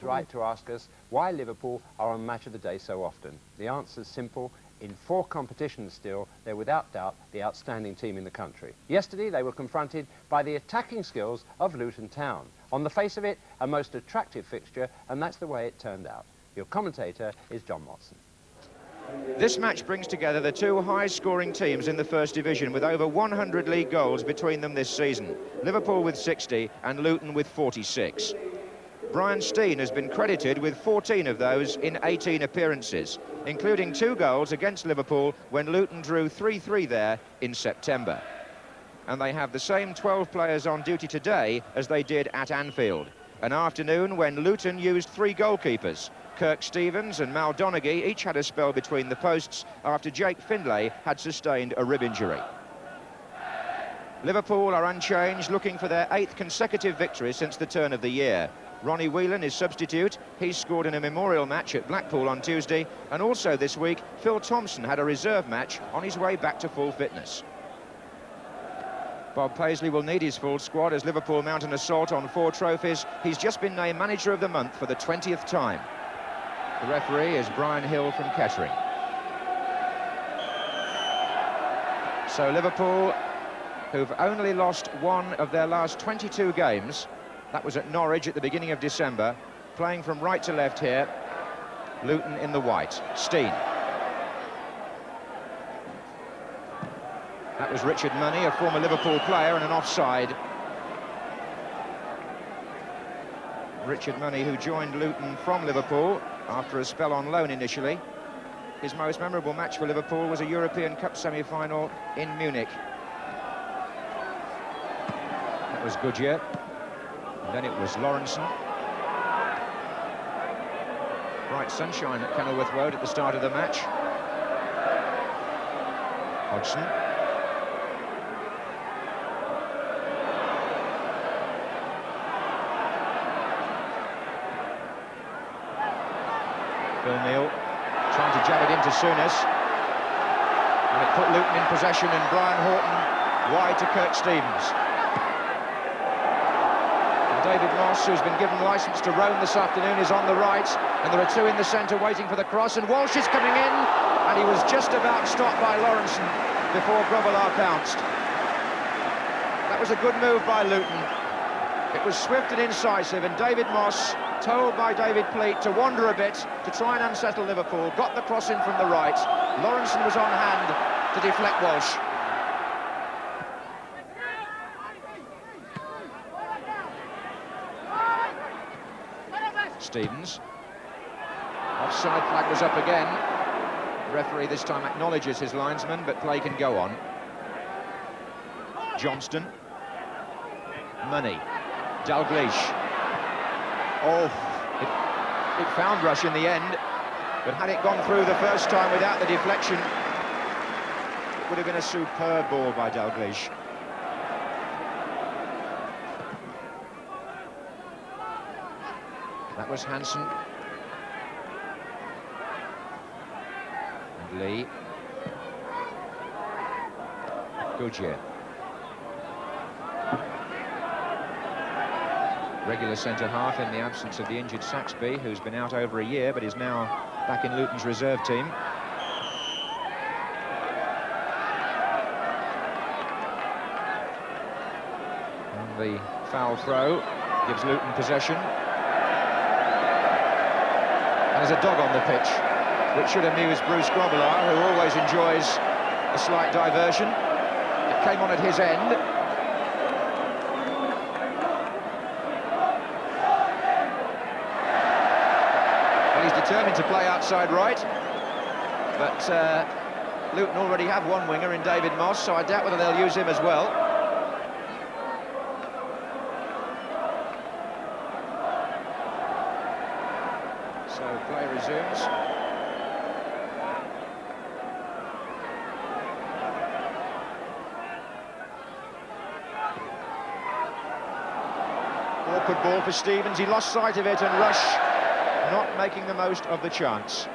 is right to ask us why Liverpool are on Match of the Day so often. The answer's simple. In 4 competitions still, they're without doubt the outstanding team in the country. Yesterday, they were confronted by the attacking skills of Luton Town. On the face of it, a most attractive fixture, and that's the way it turned out. Your commentator is John Watson. This match brings together the 2 high-scoring teams in the First Division with over 100 league goals between them this season. Liverpool with 60 and Luton with 46. Brian Steen has been credited with 14 of those in 18 appearances, including 2 goals against Liverpool when Luton drew 3-3 there in September. And they have the same 12 players on duty today as they did at Anfield, an afternoon when Luton used 3 goalkeepers. Kirk Stevens and Mal Donaghy each had a spell between the posts after Jake Findlay had sustained a rib injury. Liverpool are unchanged, looking for their 8th consecutive victory since the turn of the year. Ronnie Whelan is substitute. He's scored in a memorial match at Blackpool on Tuesday, and also this week Phil Thompson had a reserve match on his way back to full fitness. Bob Paisley will need his full squad as Liverpool mount an assault on 4 trophies. He's just been named Manager of the Month for the 20th time. The referee is Brian Hill from Kettering. So Liverpool, who've only lost 1 of their last 22 games, that was at Norwich at the beginning of December, playing from right to left here. Luton in the white. Steen. That was Richard Money, a former Liverpool player, and an offside. Richard Money, who joined Luton from Liverpool after a spell on loan initially. His most memorable match for Liverpool was a European Cup semi-final in Munich. That was Goodyear. And then it was Lawrenson. Bright sunshine at Kenilworth Road at the start of the match. Hodgson. Phil Neal trying to jab it into Souness. And it put Luton in possession, and Brian Horton wide to Kirk Stevens. David Moss, who's been given licence to roam this afternoon, is on the right, and there are 2 in the centre waiting for the cross, and Walsh is coming in, and he was just about stopped by Lawrenson before Grobbelaar pounced. That was a good move by Luton. It was swift and incisive, and David Moss, told by David Pleat to wander a bit to try and unsettle Liverpool, got the cross in from the right. Lawrenson was on hand to deflect Walsh. Stevens. Offside flag was up again. The referee this time acknowledges his linesman, but play can go on. Johnston. Money. Dalglish. Oh, it found Rush in the end, but had it gone through the first time without the deflection, it would have been a superb ball by Dalglish. That was Hansen. And Lee. Goodyear. Regular centre-half in the absence of the injured Saxby, who's been out over a year but is now back in Luton's reserve team. And the foul throw gives Luton possession. And there's a dog on the pitch, which should amuse Bruce Grobbelaar, who always enjoys a slight diversion. It came on at his end. Well, he's determined to play outside right, but Luton already have 1 winger in David Moss, so I doubt whether they'll use him as well. So play resumes. Awkward ball for Stevens. He lost sight of it, and Rush not making the most of the chance.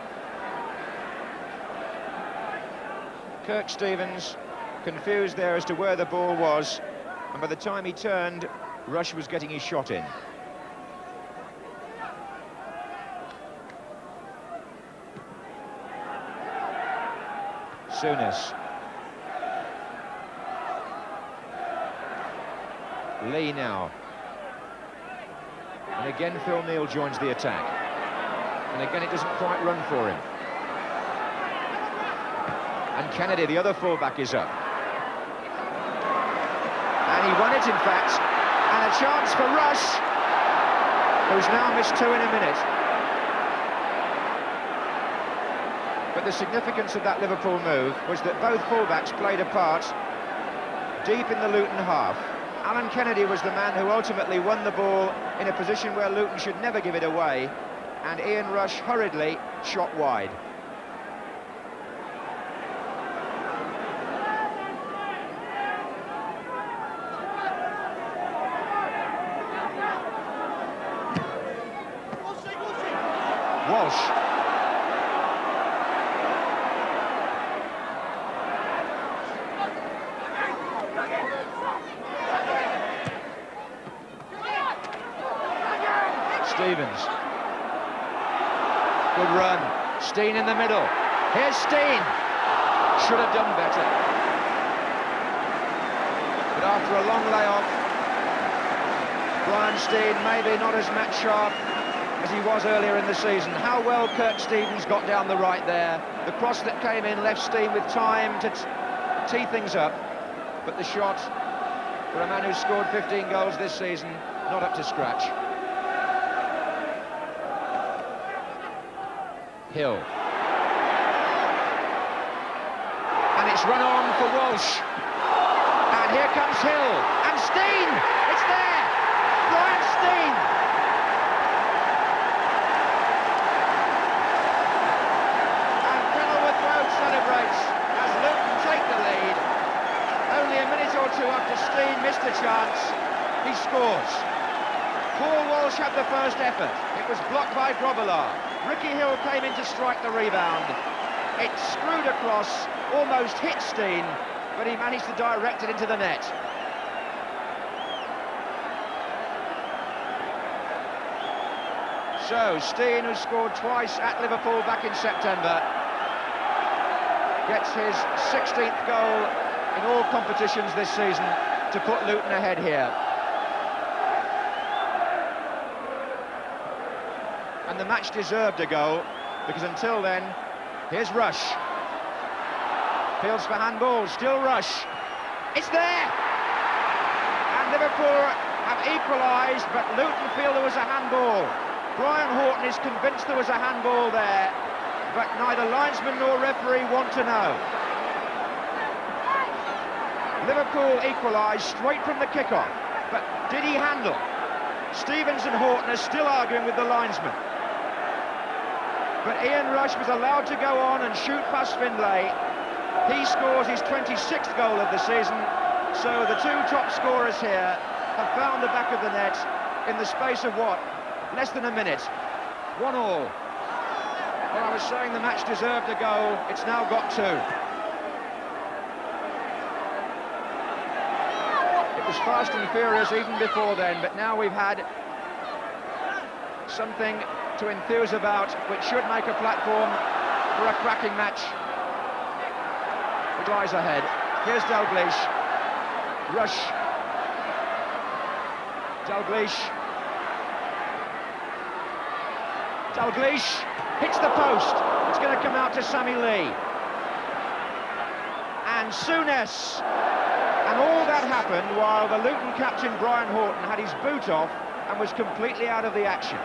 Kirk Stevens confused there as to where the ball was, and by the time he turned, Rush was getting his shot in. Souness. Lee now. And again Phil Neal joins the attack. And again it doesn't quite run for him. And Kennedy, the other fullback, is up. And he won it, in fact. And a chance for Rush, who's now missed 2 in a minute. But the significance of that Liverpool move was that both fullbacks played a part deep in the Luton half. Alan Kennedy was the man who ultimately won the ball in a position where Luton should never give it away, and Ian Rush hurriedly shot wide. Walsh. Stevens. Good run. Steen in the middle. Here's Steen. Should have done better. But after a long layoff, Brian Steen maybe not as match sharp as he was earlier in the season. How well Kirk Stevens got down the right there. The cross that came in left Steen with time to tee things up. But the shot, for a man who's scored 15 goals this season, not up to scratch. Hill. And it's run on for Walsh. And here comes Hill. And Steen! It's there! Brian Steen! And Kenilworth Road celebrates as Luton take the lead. Only a minute or two after Steen missed a chance, he scores. Paul Walsh had the first effort. It was blocked by Grobbelaar. Ricky Hill came in to strike the rebound. It screwed across, almost hit Steen, but he managed to direct it into the net. So, Steen, who scored twice at Liverpool back in September, gets his 16th goal in all competitions this season to put Luton ahead here. And the match deserved a goal, because until then, here's Rush. Feels for handball, still Rush. It's there! And Liverpool have equalised, but Luton feel there was a handball. Brian Horton is convinced there was a handball there, but neither linesman nor referee want to know. Liverpool equalised straight from the kickoff, but did he handle? Stevens and Horton are still arguing with the linesman. But Ian Rush was allowed to go on and shoot past Findlay. He scores his 26th goal of the season, so the two top scorers here have found the back of the net in the space of what? Less than a minute. 1-1. Well, I was saying the match deserved a goal, it's now got 2. It was fast and furious even before then, but now we've had something to enthuse about, which should make a platform for a cracking match which lies ahead. Here's Dalglish. Rush. Dalglish. Dalglish hits the post. It's going to come out to Sammy Lee. And Souness. And all that happened while the Luton captain Brian Horton had his boot off and was completely out of the action.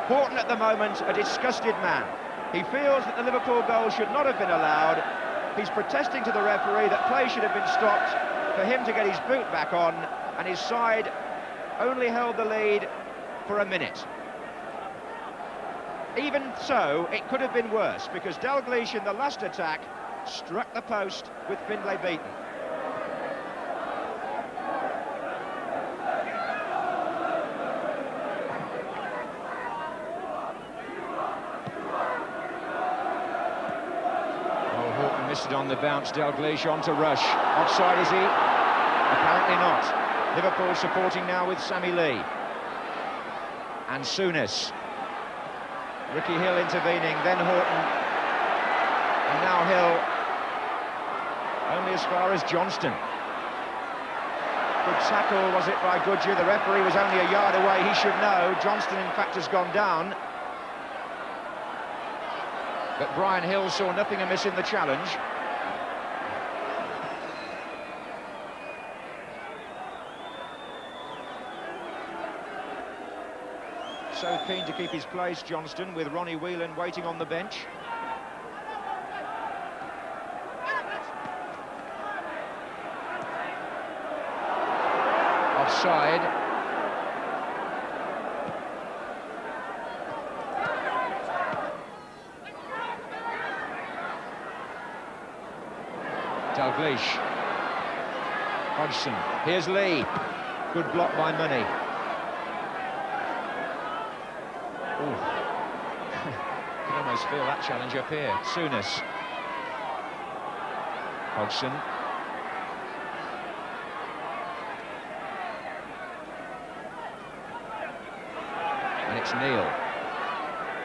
Horton at the moment a disgusted man. He feels that the Liverpool goal should not have been allowed. He's protesting to the referee that play should have been stopped for him to get his boot back on, and his side only held the lead for a minute. Even so, it could have been worse, because Dalglish in the last attack struck the post with Findlay beaten. Missed it on the bounce. Dalglish on to Rush. Offside, is he? Apparently not. Liverpool supporting now with Sammy Lee. And Souness. Ricky Hill intervening, then Horton. And now Hill. Only as far as Johnston. Good tackle, was it, by Goodyear? The referee was only a yard away, he should know. Johnston, in fact, has gone down. But Brian Hill saw nothing amiss in the challenge. So keen to keep his place, Johnston, with Ronnie Whelan waiting on the bench. Offside. Dalglish. Hodgson. Here's Lee. Good block by Money. You can almost feel that challenge up here. Souness. Hodgson. And it's Neil.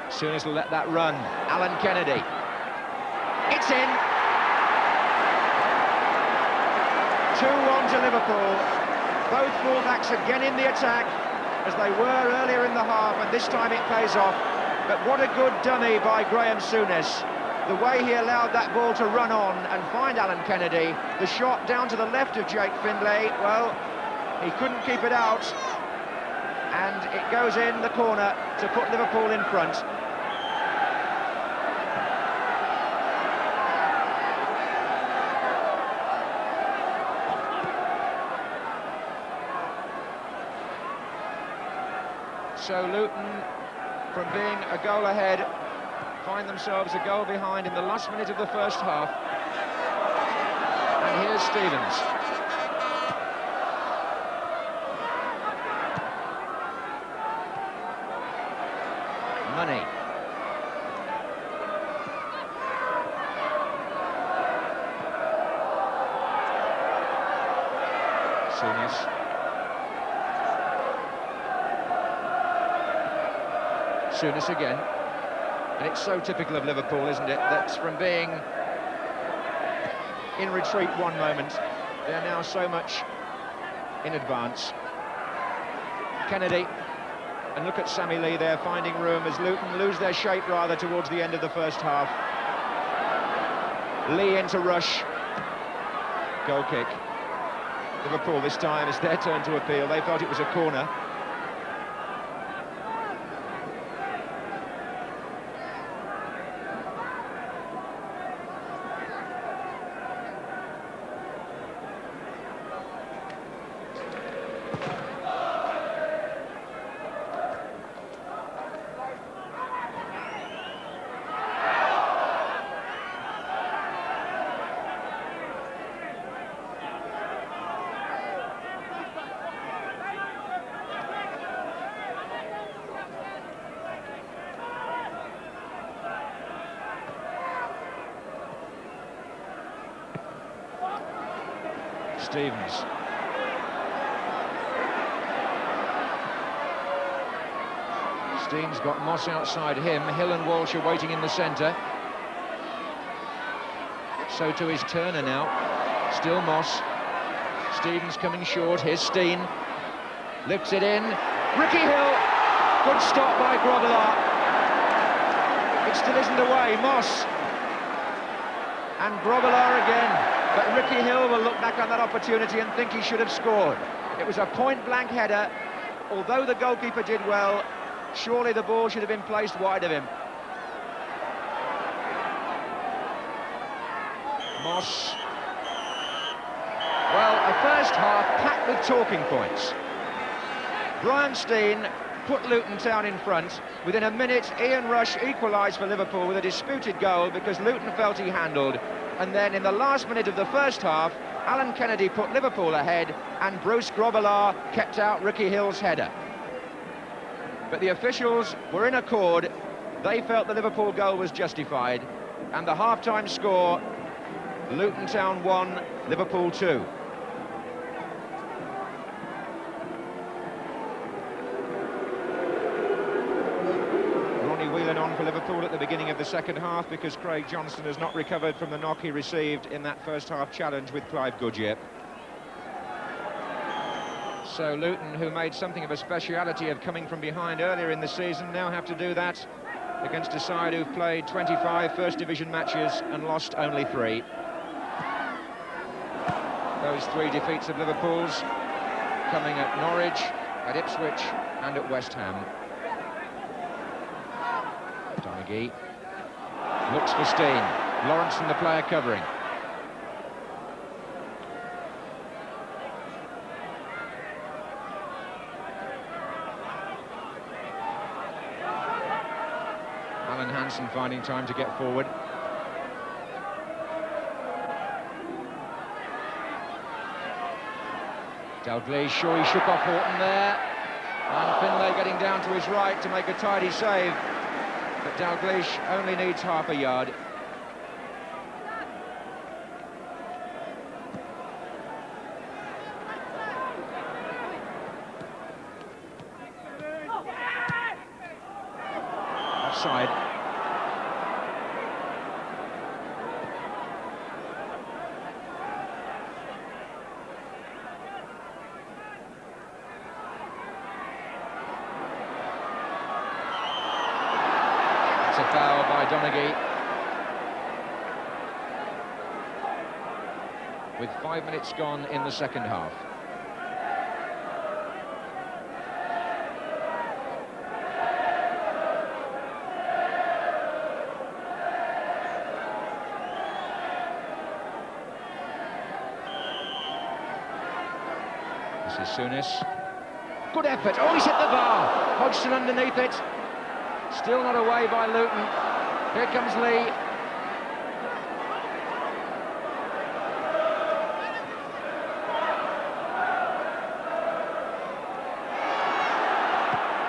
Souness will let that run. Alan Kennedy. It's in. 2-1 to Liverpool. Both fullbacks again in the attack, as they were earlier in the half, and this time it pays off. But what a good dummy by Graham Souness. The way he allowed that ball to run on and find Alan Kennedy. The shot down to the left of Jake Findlay, well, he couldn't keep it out. And it goes in the corner to put Liverpool in front. So Luton, from being a goal ahead, find themselves a goal behind in the last minute of the first half. And here's Stevens. Money. Souness. Souness again, and it's so typical of Liverpool, isn't it, that from being in retreat one moment, they're now so much in advance. Kennedy, and look at Sammy Lee there finding room as Luton lose their shape rather towards the end of the first half. Lee into rush, goal kick. Liverpool this time, it's their turn to appeal. They thought it was a corner. Stevens. Stevens got Moss outside him. Hill and Walsh are waiting in the centre. So to his Turner now. Still Moss. Stevens coming short. Here's Steen. Lifts it in. Ricky Hill. Good stop by Grobbelaar. It still isn't away. Moss. And Grobbelaar again. But Ricky Hill will look back on that opportunity and think he should have scored. It was a point-blank header. Although the goalkeeper did well, surely the ball should have been placed wide of him. Moss. Well, a first half packed with talking points. Brian Steen put Luton Town in front. Within a minute, Ian Rush equalised for Liverpool with a disputed goal because Luton felt he handled. And then in the last minute of the first half, Alan Kennedy put Liverpool ahead and Bruce Grobbelaar kept out Ricky Hill's header. But the officials were in accord. They felt the Liverpool goal was justified. And the half-time score, Luton Town 1, Liverpool 2. Ronnie Whelan Whelan on for Liverpool at the beginning of the second half because Craig Johnson has not recovered from the knock he received in that first half challenge with Clive Goodyear. So Luton, who made something of a speciality of coming from behind earlier in the season, now have to do that against a side who've played 25 First Division matches and lost only 3. Those 3 defeats of Liverpool's coming at Norwich, at Ipswich and at West Ham. Donaghy looks for Steen. Lawrenson, the player covering. Alan Hansen finding time to get forward. Dalglish, sure he shook off Horton there. And Finlay getting down to his right to make a tidy save. But Dalglish only needs half a yard. Offside. A foul by Donaghy. With 5 minutes gone in the second half. This is Souness. Good effort. Oh, he's hit the bar. Hodgson underneath it. Still not away by Luton. Here comes Lee.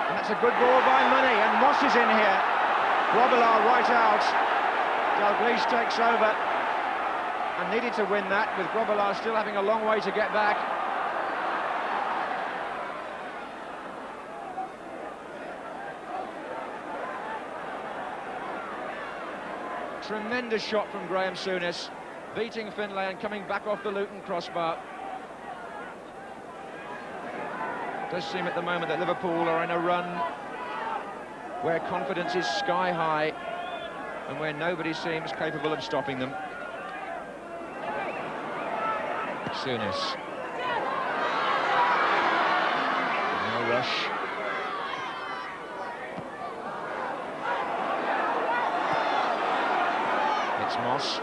And that's a good ball by Money, and Moss is in here. Grobbelaar right out. Dalglish takes over and needed to win that, with Grobbelaar still having a long way to get back. Tremendous shot from Graham Souness, beating Finlay and coming back off the Luton crossbar. It does seem at the moment that Liverpool are in a run where confidence is sky high and where nobody seems capable of stopping them. Souness. No rush. Moss.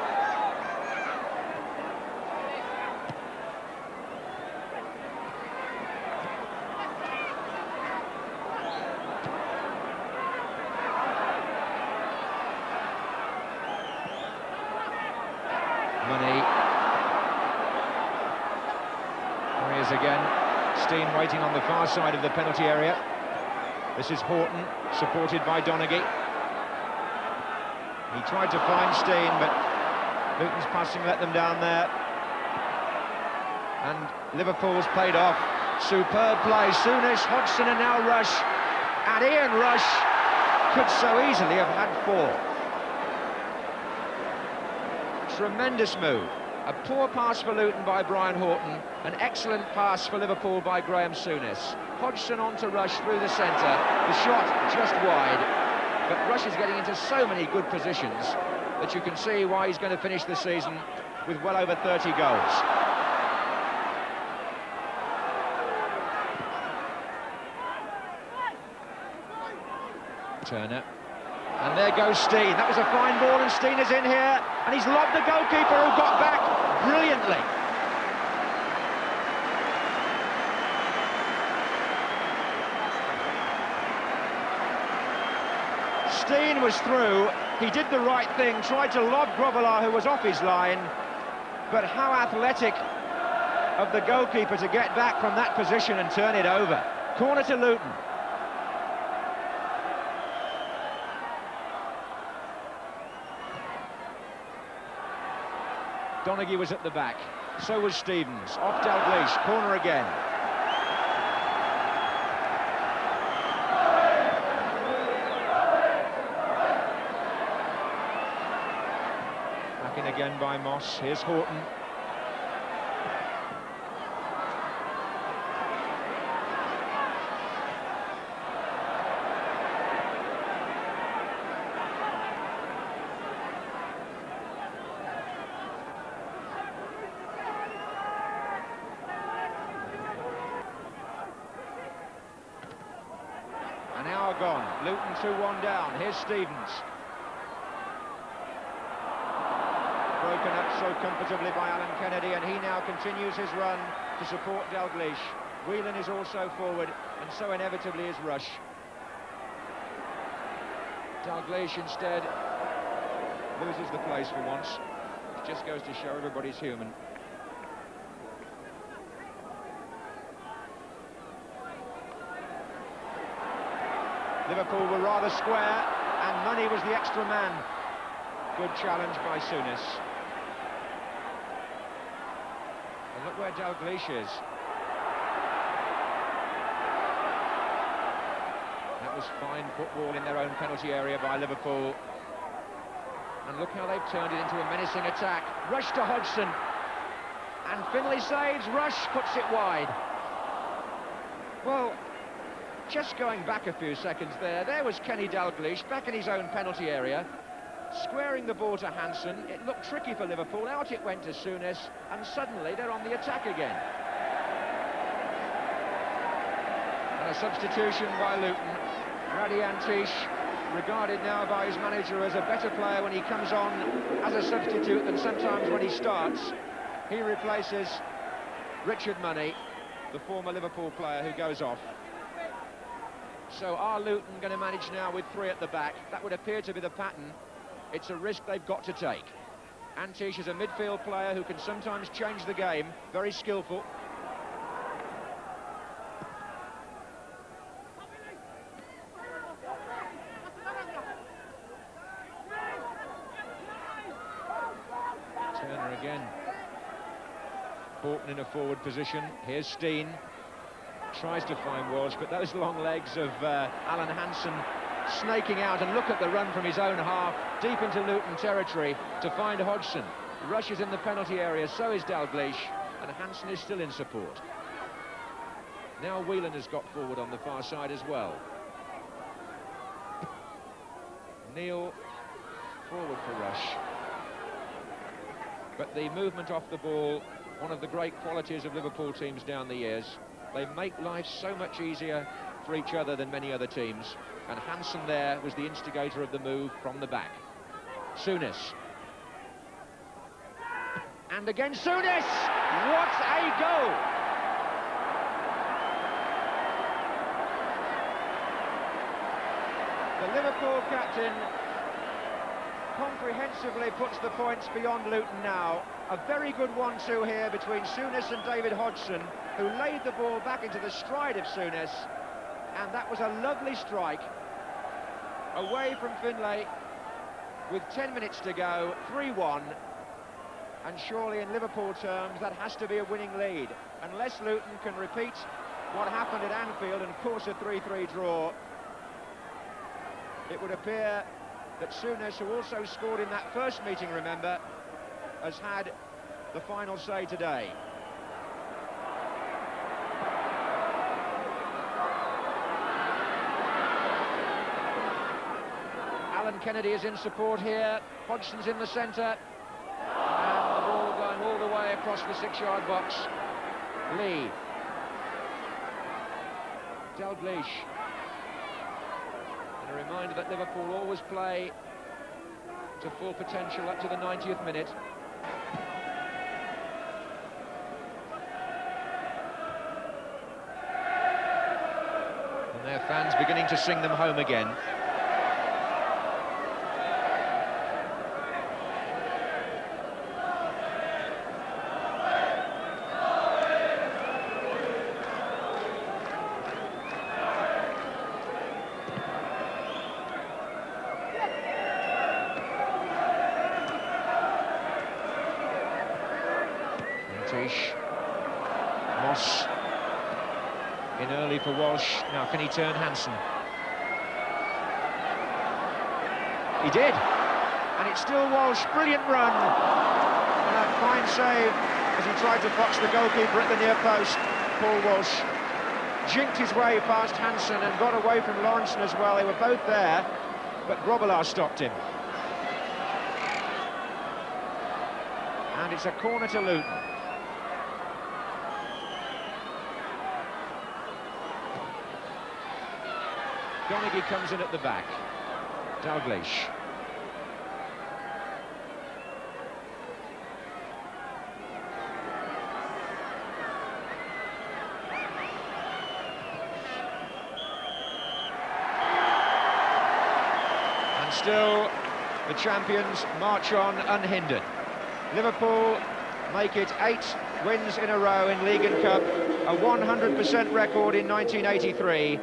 Money. There he is again. Steen waiting on the far side of the penalty area. This is Horton, supported by Donaghy. He tried to find Steen, but Luton's passing let them down there. And Liverpool's played off. Superb play. Souness, Hodgson and now Rush. And Ian Rush could so easily have had 4. Tremendous move. A poor pass for Luton by Brian Horton. An excellent pass for Liverpool by Graham Souness. Hodgson on to Rush through the centre. The shot just wide. But Rush is getting into so many good positions that you can see why he's going to finish the season with well over 30 goals. Turner. And there goes Steen. That was a fine ball, and Steen is in here. And he's lobbed the goalkeeper, who got back brilliantly. Steen was through. He did the right thing, tried to lob Grobbelaar, who was off his line. But how athletic of the goalkeeper to get back from that position and turn it over. Corner to Luton. Donaghy was at the back. So was Stevens. Off Dalglish. Corner again. Back in again by Moss. Here's Horton. An hour gone. Luton 2-1 down. Here's Stevens. Broken up so comfortably by Alan Kennedy, and he now continues his run to support Dalglish. Whelan is also forward, and so inevitably is Rush. Dalglish instead loses the place for once. It just goes to show everybody's human. Liverpool were rather square, and Money was the extra man. Good challenge by Souness. And look where Dalglish is. That was fine football in their own penalty area by Liverpool. And look how they've turned it into a menacing attack. Rush to Hodgson. And Finlay saves. Rush puts it wide. Well, just going back a few seconds there was Kenny Dalglish back in his own penalty area, squaring the ball to Hansen. It looked tricky for Liverpool. Out it went to Souness, and suddenly they're on the attack again. And a substitution by Luton. Radian Tish, regarded now by his manager as a better player when he comes on as a substitute than sometimes when he starts. He replaces Richard Money, the former Liverpool player who goes off. So are Luton going to manage now with three at the back? That would appear to be the pattern. It's a risk they've got to take. Antish is a midfield player who can sometimes change the game, very skillful. Turner again. Horton in a forward position. Here's Steen. Tries to find Walsh, but those long legs of Alan Hansen snaking out, and look at the run from his own half deep into Luton territory to find Hodgson. Rush is in the penalty area, so is Dalglish, and Hansen is still in support. Now Whelan has got forward on the far side as well. Neil forward for Rush. But the movement off the ball, one of the great qualities of Liverpool teams down the years. They make life so much easier for each other than many other teams. And Hansen there was the instigator of the move from the back. Souness. And again Souness! What a goal! The Liverpool captain comprehensively puts the points beyond Luton now. A very good 1-2 here between Souness and David Hodgson, who laid the ball back into the stride of Souness, and that was a lovely strike away from Finlay with 10 minutes to go, 3-1, and surely in Liverpool terms that has to be a winning lead, unless Luton can repeat what happened at Anfield and force a 3-3 draw. It would appear that Souness, who also scored in that first meeting, remember, has had the final say today. Alan Kennedy is in support here. Hodgson's in the centre. And the ball going all the way across the 6-yard box. Lee. Dalglish. And a reminder that Liverpool always play to full potential up to the 90th minute. And their fans beginning to sing them home again. Moss in early for Walsh. Now can he turn Hansen? He did. And it's still Walsh, brilliant run. And a fine save as he tried to box the goalkeeper at the near post. Paul Walsh jinked his way past Hansen and got away from Lawrenson as well. They were both there, but Grobbelaar stopped him. And it's a corner to Luton. Donaghy comes in at the back. Dalglish. And still, the champions march on unhindered. Liverpool make it 8 wins in a row in League and Cup, a 100% record in 1983.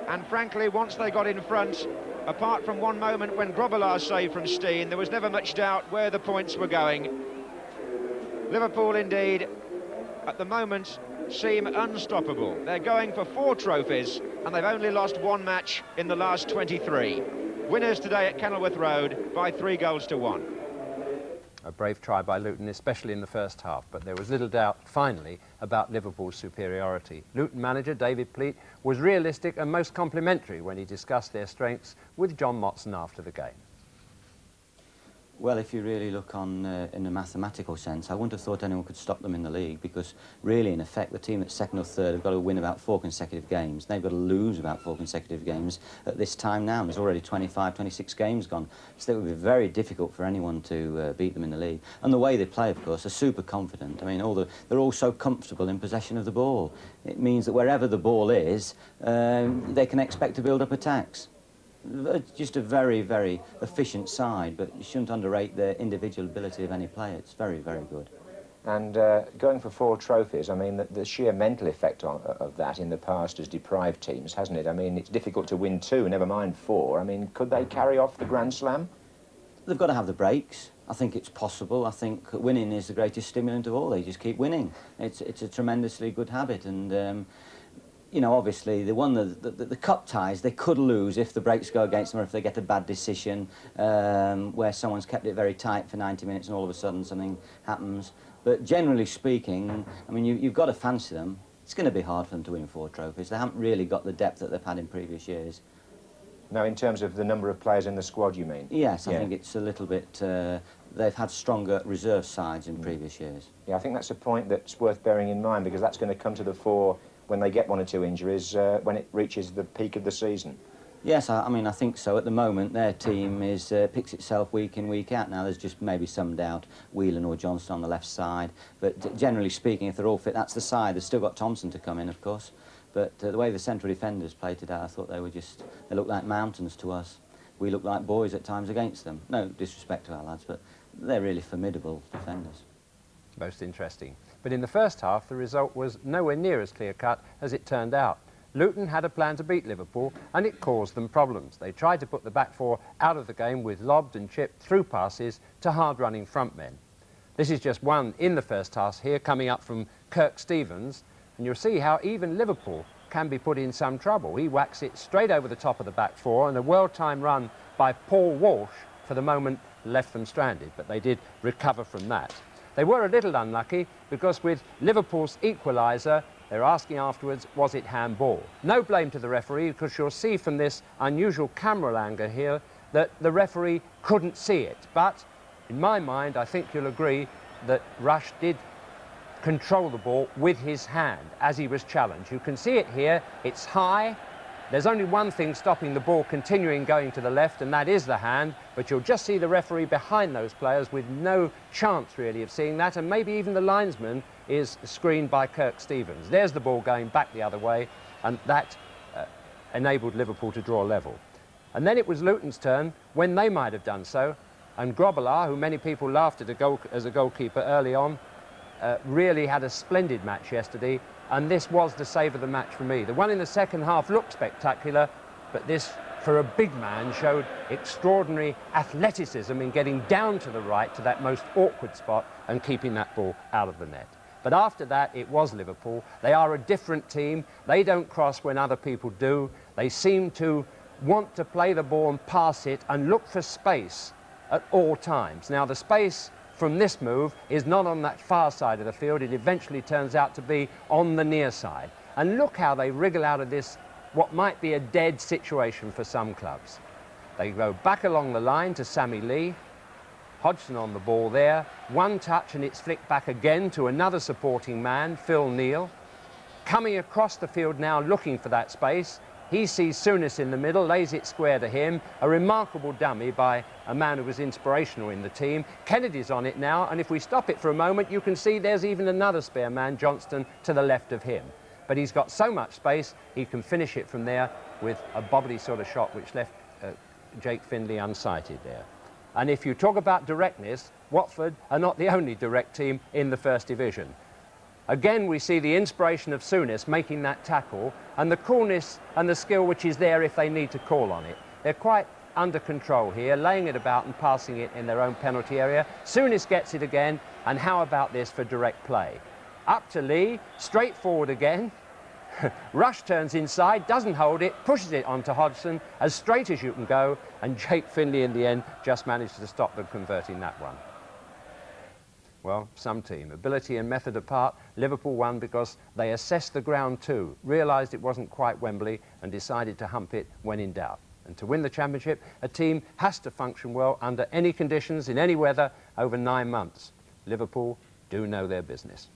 And frankly, once they got in front, apart from one moment when Grobbelaar saved from Steen, there was never much doubt where the points were going. Liverpool, indeed, at the moment, seem unstoppable. They're going for 4 trophies, and they've only lost 1 match in the last 23. Winners today at Kenilworth Road by 3-1. A brave try by Luton, especially in the first half, but there was little doubt, finally, about Liverpool's superiority. Luton manager David Pleat was realistic and most complimentary when he discussed their strengths with John Motson after the game. Well, if you really look on in a mathematical sense, I wouldn't have thought anyone could stop them in the league, because really, in effect, the team that's second or third have got to win about 4 consecutive games. They've got to lose about 4 consecutive games at this time now. There's already 25, 26 games gone. So it would be very difficult for anyone to beat them in the league. And the way they play, of course, are super confident. I mean, they're all so comfortable in possession of the ball. It means that wherever the ball is, they can expect to build up attacks. Just a very, very efficient side, but you shouldn't underrate the individual ability of any player. It's very, very good. And going for 4 trophies, I mean, the sheer mental effect of that in the past has deprived teams, hasn't it? I mean, it's difficult to win 2, never mind 4. I mean, could they carry off the Grand Slam? They've got to have the breaks. I think it's possible. I think winning is the greatest stimulant of all. They just keep winning. It's a tremendously good habit, and you know, obviously, the cup ties, they could lose if the breaks go against them, or if they get a bad decision where someone's kept it very tight for 90 minutes and all of a sudden something happens. But generally speaking, I mean, you've got to fancy them. It's going to be hard for them to win 4 trophies. They haven't really got the depth that they've had in previous years. Now, in terms of the number of players in the squad, you mean? Yes, I think it's a little bit... they've had stronger reserve sides in previous years. Yeah, I think that's a point that's worth bearing in mind, because that's going to come to the fore when they get 1 or 2 injuries, when it reaches the peak of the season. Yes, I mean, I think so. At the moment, their team picks itself week in, week out. Now, there's just maybe some doubt, Whelan or Johnston on the left side. But generally speaking, if they're all fit, that's the side. They've still got Thompson to come in, of course. But the way the central defenders played today, I thought they looked like mountains to us. We looked like boys at times against them. No disrespect to our lads, but they're really formidable defenders. Most interesting. But in the first half, the result was nowhere near as clear-cut as it turned out. Luton had a plan to beat Liverpool, and it caused them problems. They tried to put the back 4 out of the game with lobbed and chipped through passes to hard-running front men. This is just one in the first half here, coming up from Kirk Stevens, and you'll see how even Liverpool can be put in some trouble. He whacks it straight over the top of the back 4, and a well-timed run by Paul Walsh, for the moment, left them stranded, but they did recover from that. They were a little unlucky, because with Liverpool's equaliser, they're asking afterwards, was it handball? No blame to the referee, because you'll see from this unusual camera angle here that the referee couldn't see it. But in my mind, I think you'll agree that Rush did control the ball with his hand as he was challenged. You can see it here, it's high. There's only one thing stopping the ball continuing going to the left, and that is the hand, but you'll just see the referee behind those players with no chance really of seeing that, and maybe even the linesman is screened by Kirk Stevens. There's the ball going back the other way, and that enabled Liverpool to draw level. And then it was Luton's turn when they might have done so, and Grobbelaar, who many people laughed at as a goalkeeper early on, really had a splendid match yesterday, and this was the save of the match for me. The one in the second half looked spectacular, but this, for a big man, showed extraordinary athleticism in getting down to the right to that most awkward spot and keeping that ball out of the net. But after that, it was Liverpool. They are a different team. They don't cross when other people do. They seem to want to play the ball and pass it and look for space at all times. Now, the space from this move is not on that far side of the field. It eventually turns out to be on the near side. And look how they wriggle out of this, what might be a dead situation for some clubs. They go back along the line to Sammy Lee. Hodgson on the ball there. One touch and it's flicked back again to another supporting man, Phil Neal. Coming across the field now looking for that space. He sees Souness in the middle, lays it square to him. A remarkable dummy by a man who was inspirational in the team. Kennedy's on it now, and if we stop it for a moment, you can see there's even another spare man, Johnston, to the left of him. But he's got so much space, he can finish it from there with a bobbly sort of shot which left Jake Findlay unsighted there. And if you talk about directness, Watford are not the only direct team in the First Division. Again, we see the inspiration of Souness making that tackle and the coolness and the skill which is there if they need to call on it. They're quite under control here, laying it about and passing it in their own penalty area. Souness gets it again, and how about this for direct play? Up to Lee, straight forward again. Rush turns inside, doesn't hold it, pushes it onto Hodgson, as straight as you can go, and Jake Findlay in the end just managed to stop them converting that one. Well, some team. Ability and method apart, Liverpool won because they assessed the ground too, realised it wasn't quite Wembley and decided to hump it when in doubt. And to win the championship, a team has to function well under any conditions, in any weather, over 9 months. Liverpool do know their business.